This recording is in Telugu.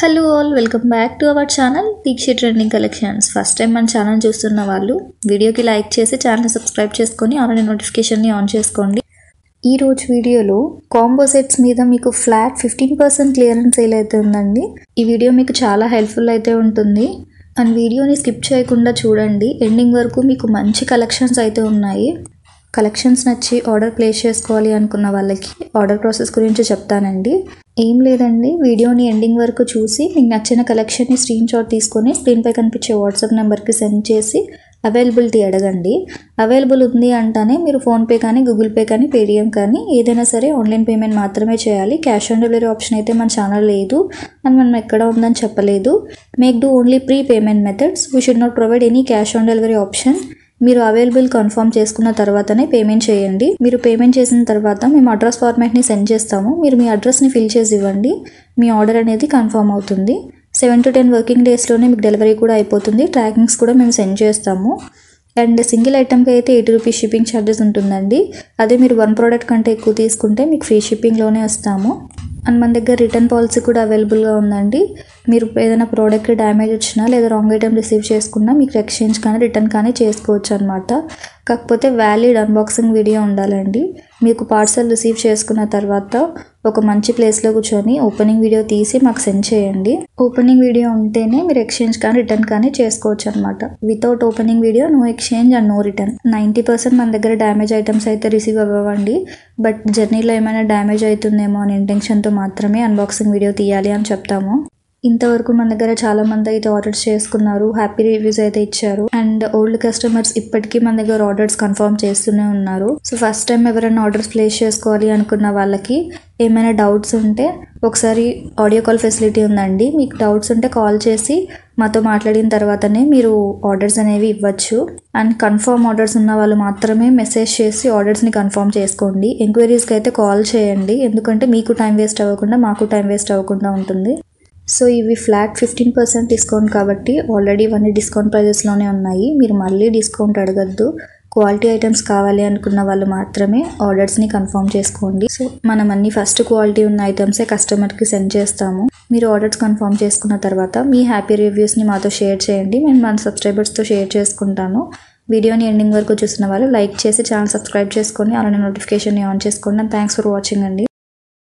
Hello all, welcome back to our channel Deekshi trending collections. First time మన ఛానల్ చూస్తున్న వాళ్ళు వీడియోకి లైక్ చేసి ఛానల్ని సబ్స్క్రైబ్ చేసుకొని ఆల్రెడీ నోటిఫికేషన్ని ఆన్ చేసుకోండి. ఈ రోజు వీడియోలో కాంబో సెట్స్ మీద మీకు ఫ్లాట్ 15% క్లియరెన్స్ సేల్ అయితే ఉందండి. ఈ వీడియో మీకు చాలా హెల్ప్ఫుల్ అయితే ఉంటుంది అండ్ వీడియోని స్కిప్ చేయకుండా చూడండి. ఎండింగ్ వరకు మీకు మంచి కలెక్షన్స్ అయితే ఉన్నాయి. కలెక్షన్స్ నచ్చి ఆర్డర్ ప్లేస్ చేసుకోవాలి అనుకున్న వాళ్ళకి ఆర్డర్ ప్రాసెస్ గురించి చెప్తానండి. ఏం లేదండి, వీడియోని ఎండింగ్ వరకు చూసి మీకు నచ్చిన కలెక్షన్ని స్క్రీన్ షాట్ తీసుకొని స్క్రీన్పై కనిపించే వాట్సాప్ నెంబర్కి సెండ్ చేసి అవైలబిలిటీ అడగండి. అవైలబుల్ ఉంది అంటానే మీరు ఫోన్పే కానీ, గూగుల్ పే కానీ, పేటిఎం కానీ ఏదైనా సరే ఆన్లైన్ పేమెంట్ మాత్రమే చేయాలి. క్యాష్ ఆన్ డెలివరీ ఆప్షన్ అయితే మన ఛానల్ లేదు అని మనం ఎక్కడ ఉందని చెప్పలేదు. Make do only pre payment methods. We should not provide any cash on delivery option. మీరు అవైలబుల్ కన్ఫర్మ్ చేసుకున్న తర్వాతనే పేమెంట్ చేయండి. మీరు పేమెంట్ చేసిన తర్వాత మేము అడ్రస్ ఫార్మాట్ని సెండ్ చేస్తాము. మీరు మీ అడ్రస్ని ఫిల్ చేసి ఇవ్వండి. మీ ఆర్డర్ అనేది కన్ఫర్మ్ అవుతుంది. 7 to 10 వర్కింగ్ డేస్లోనే మీకు డెలివరీ కూడా అయిపోతుంది. ట్రాకింగ్స్ కూడా మేము సెండ్ చేస్తాము. అండ్ సింగిల్ ఐటమ్కి అయితే 80 రూపీస్ షిప్పింగ్ ఛార్జెస్ ఉంటుందండి. అదే మీరు 1 ప్రోడక్ట్ కంటే ఎక్కువ తీసుకుంటే మీకు ఫ్రీ షిప్పింగ్లోనే వస్తాము. అండ్ మన దగ్గర రిటర్న్ పాలసీ కూడా అవైలబుల్గా ఉందండి. మీరు ఏదైనా ప్రోడక్ట్ డ్యామేజ్ వచ్చినా లేదా రాంగ్ ఐటమ్ రిసీవ్ చేసుకున్నా మీకు ఎక్స్చేంజ్ కానీ రిటర్న్ కానీ చేసుకోవచ్చు అనమాట. కాకపోతే వ్యాలిడ్ అన్బాక్సింగ్ వీడియో ఉండాలండి. మీకు పార్సల్ రిసీవ్ చేసుకున్న తర్వాత ఒక మంచి ప్లేస్లో కూర్చొని ఓపెనింగ్ వీడియో తీసి మాకు సెండ్ చేయండి. ఓపెనింగ్ వీడియో ఉంటేనే మీరు ఎక్స్చేంజ్ కానీ రిటర్న్ కానీ చేసుకోవచ్చు అనమాట. Without opening video no exchange and no return. 90% మన దగ్గర డ్యామేజ్ ఐటమ్స్ అయితే రిసీవ్ అవ్వండి. బట్ జర్నీలో ఏమైనా డ్యామేజ్ అవుతుందేమో అనే ఇంటెన్షన్తో మాత్రమే అన్బాక్సింగ్ వీడియో తీయాలి అని చెప్తాము. ఇంతవరకు మన దగ్గర చాలా మంది అయితే ఆర్డర్స్ చేసుకున్నారు, హ్యాపీ రివ్యూస్ అయితే ఇచ్చారు. అండ్ ఓల్డ్ కస్టమర్స్ ఇప్పటికీ మన దగ్గర ఆర్డర్స్ కన్ఫర్మ్ చేస్తూనే ఉన్నారు. సో ఫస్ట్ టైం ఎవరైనా ఆర్డర్స్ ప్లేస్ చేసుకోవాలి అనుకున్న వాళ్ళకి ఏమైనా డౌట్స్ ఉంటే ఒకసారి ఆడియో కాల్ ఫెసిలిటీ ఉందండి. మీకు డౌట్స్ ఉంటే కాల్ చేసి మాతో మాట్లాడిన తర్వాతనే మీరు ఆర్డర్స్ అనేవి ఇవ్వచ్చు. అండ్ కన్ఫర్మ్ ఆర్డర్స్ ఉన్న వాళ్ళు మాత్రమే మెసేజ్ చేసి ఆర్డర్స్ని కన్ఫర్మ్ చేసుకోండి. ఎంక్వైరీస్కి అయితే కాల్ చేయండి, ఎందుకంటే మీకు టైం వేస్ట్ అవ్వకుండా మాకు టైం వేస్ట్ అవ్వకుండా ఉంటుంది. సో ఇవి ఫ్లాట్ 15% డిస్కౌంట్ కాబట్టి ఆల్రెడీ ఇవన్నీ డిస్కౌంట్ ప్రైజెస్లోనే ఉన్నాయి. మీరు మళ్ళీ డిస్కౌంట్ అడగద్దు. క్వాలిటీ ఐటమ్స్ కావాలి అనుకున్న వాళ్ళు మాత్రమే ఆర్డర్స్ని కన్ఫర్మ్ చేసుకోండి. సో మనం అన్ని ఫస్ట్ క్వాలిటీ ఉన్న ఐటమ్సే కస్టమర్కి సెండ్ చేస్తాము. మీరు ఆర్డర్స్ కన్ఫర్మ్ చేసుకున్న తర్వాత మీ హ్యాపీ రివ్యూస్ని మాతో షేర్ చేయండి. నేను మన సబ్స్క్రైబర్స్తో షేర్ చేసుకుంటాను. వీడియోని ఎండింగ్ వరకు చూసిన వాళ్ళు లైక్ చేసి ఛానల్ సబ్స్క్రైబ్ చేసుకొని అలానే నోటిఫికేషన్ని ఆన్ చేసుకోండి. అండ్ థ్యాంక్స్ ఫర్ వాచింగ్ అండి.